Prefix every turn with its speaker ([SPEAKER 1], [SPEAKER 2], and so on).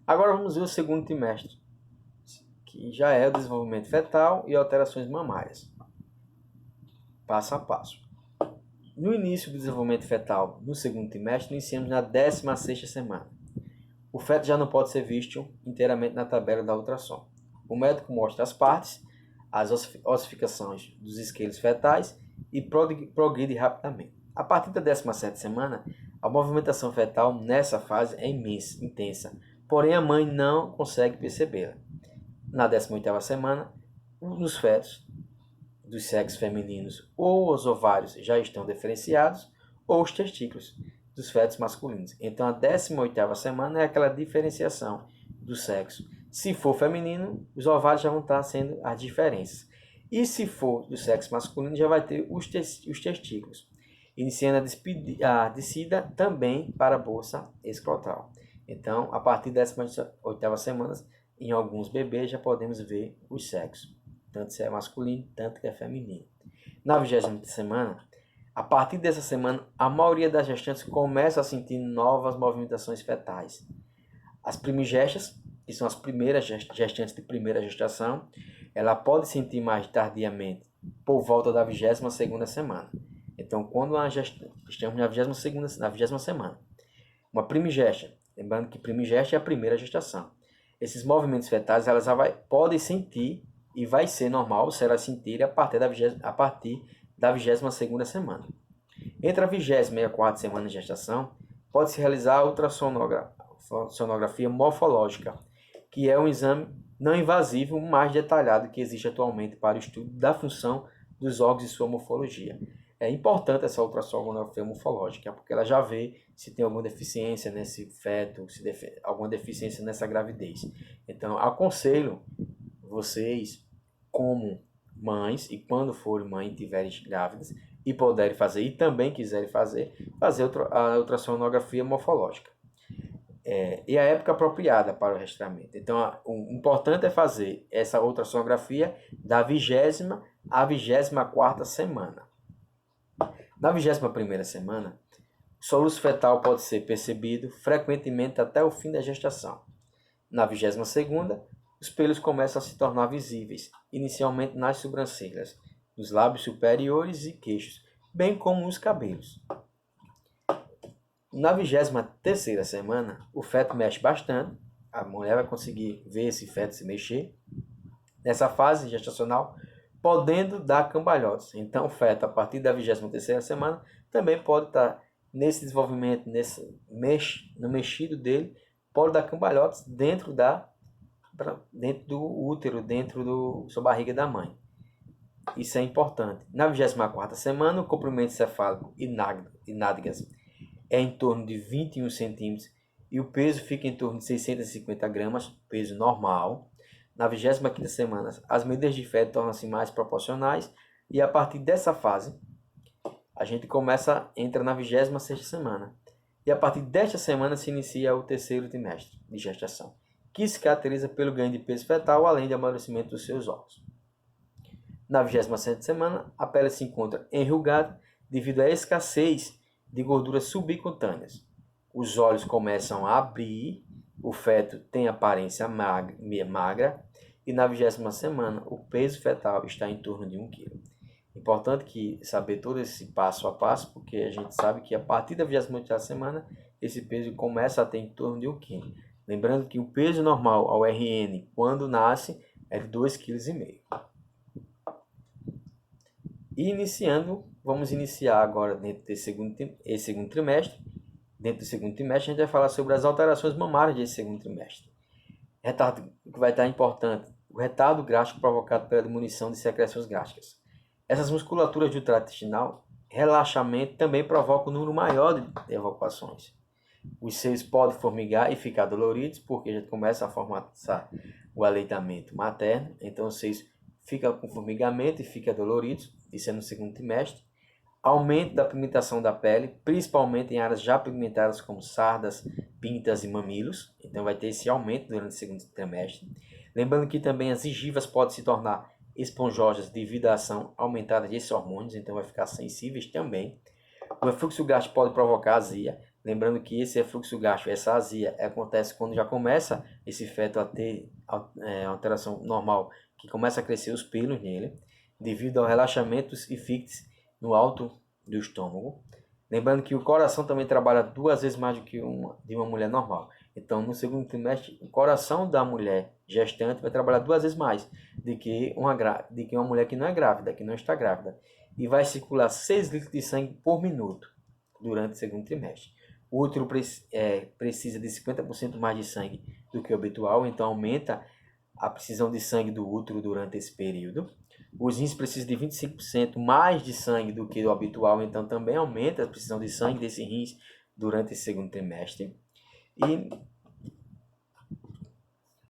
[SPEAKER 1] Agora vamos ver o segundo trimestre, que já é o desenvolvimento fetal e alterações mamárias. Passo a passo. No início do desenvolvimento fetal, no segundo trimestre, iniciamos na 16ª semana. O feto já não pode ser visto inteiramente na tabela da ultrassom. O médico mostra as partes, as ossificações dos isqueiros fetais e progride rapidamente. A partir da 17ª semana, a movimentação fetal nessa fase é intensa, porém a mãe não consegue percebê-la. Na 18ª semana, nos fetos dos sexos femininos ou os ovários já estão diferenciados ou os testículos dos fetos masculinos. Então a 18ª semana é aquela diferenciação do sexo. Se for feminino, os ovários já vão estar sendo as diferenças. E se for do sexo masculino, já vai ter os testículos. Iniciando a descida também para a bolsa escrotal. Então, a partir da 18ª semana, em alguns bebês já podemos ver os sexos. Tanto se é masculino, tanto que é feminino. Na 20ª semana, a partir dessa semana, a maioria das gestantes começa a sentir novas movimentações fetais. As primigestas, que são as primeiras gestantes de primeira gestação, ela pode sentir mais tardiamente, por volta da 22ª semana. Então, quando estamos na 20ª semana, uma primigesta, lembrando que primigesta é a primeira gestação. Esses movimentos fetais elas podem sentir e vai ser normal se elas sentirem a partir da 22ª semana. Entre a 20ª e a 4ª semana de gestação, pode-se realizar a ultrassonografia morfológica, que é um exame não invasivo mais detalhado que existe atualmente para o estudo da função dos órgãos e sua morfologia. É importante essa ultrassonografia morfológica, porque ela já vê se tem alguma deficiência nesse feto, alguma deficiência nessa gravidez. Então, aconselho vocês, como mães, e quando forem mãe e estiverem grávidas, e puderem fazer, e também quiserem fazer a ultrassonografia morfológica. E a época apropriada para o rastreamento. Então, o importante é fazer essa ultrassonografia da 20ª à 24ª semana. Na 21ª semana, o soluço fetal pode ser percebido frequentemente até o fim da gestação. Na 22ª, os pelos começam a se tornar visíveis, inicialmente nas sobrancelhas, nos lábios superiores e queixos, bem como nos cabelos. Na 23ª semana, o feto mexe bastante, a mulher vai conseguir ver esse feto se mexer. Nessa fase gestacional, podendo dar cambalhotas. Então, o feto, a partir da 23ª semana, também pode estar nesse desenvolvimento, no mexido dele, pode dar cambalhotas dentro do útero, dentro da sua barriga da mãe. Isso é importante. Na 24ª semana, o comprimento cefálico e nádegas é em torno de 21 centímetros e o peso fica em torno de 650 gramas, peso normal. Na 25ª semana, as medidas de feto tornam-se mais proporcionais e a partir dessa fase, a gente entra na 26ª semana. E a partir desta semana se inicia o terceiro trimestre de gestação, que se caracteriza pelo ganho de peso fetal, além do amadurecimento dos seus órgãos. Na 27ª semana, a pele se encontra enrugada devido à escassez de gorduras subcutâneas. Os olhos começam a abrir, o feto tem aparência magra e na 20ª semana o peso fetal está em torno de 1 kg. Importante saber todo esse passo a passo, porque a gente sabe que a partir da 28ª semana esse peso começa a ter em torno de 1 kg. Lembrando que o peso normal ao RN quando nasce é de 2,5 kg. Vamos iniciar agora dentro desse segundo trimestre. Dentro do segundo trimestre, a gente vai falar sobre as alterações mamárias desse segundo trimestre. Retardo que vai estar importante, o retardo gástrico provocado pela diminuição de secreções gástricas. Essas musculaturas do trato intestinal, relaxamento, também provocam um número maior de evacuações. Os seios podem formigar e ficar doloridos, porque já começa a formar o aleitamento materno, então os seios ficam com formigamento e ficam doloridos. Isso é no segundo trimestre. Aumento da pigmentação da pele, principalmente em áreas já pigmentadas como sardas, pintas e mamilos. Então vai ter esse aumento durante o segundo trimestre. Lembrando que também as gengivas podem se tornar esponjosas devido à ação aumentada desses hormônios, então vai ficar sensíveis também. O refluxo gástrico pode provocar azia, Lembrando que esse refluxo gástrico, essa azia, acontece quando já começa esse feto a ter alteração normal, que começa a crescer os pelos nele, devido ao relaxamento e fictes no alto do estômago. Lembrando que o coração também trabalha 2 vezes mais do que de uma mulher normal. Então, no segundo trimestre, o coração da mulher gestante vai trabalhar 2 vezes mais do que uma mulher que não é grávida, que não está grávida. E vai circular 6 litros de sangue por minuto durante o segundo trimestre. O útero precisa de 50% mais de sangue do que o habitual, então aumenta a precisão de sangue do útero durante esse período. Os rins precisam de 25% mais de sangue do que o habitual, então também aumenta a precisão de sangue desses rins durante esse segundo trimestre. E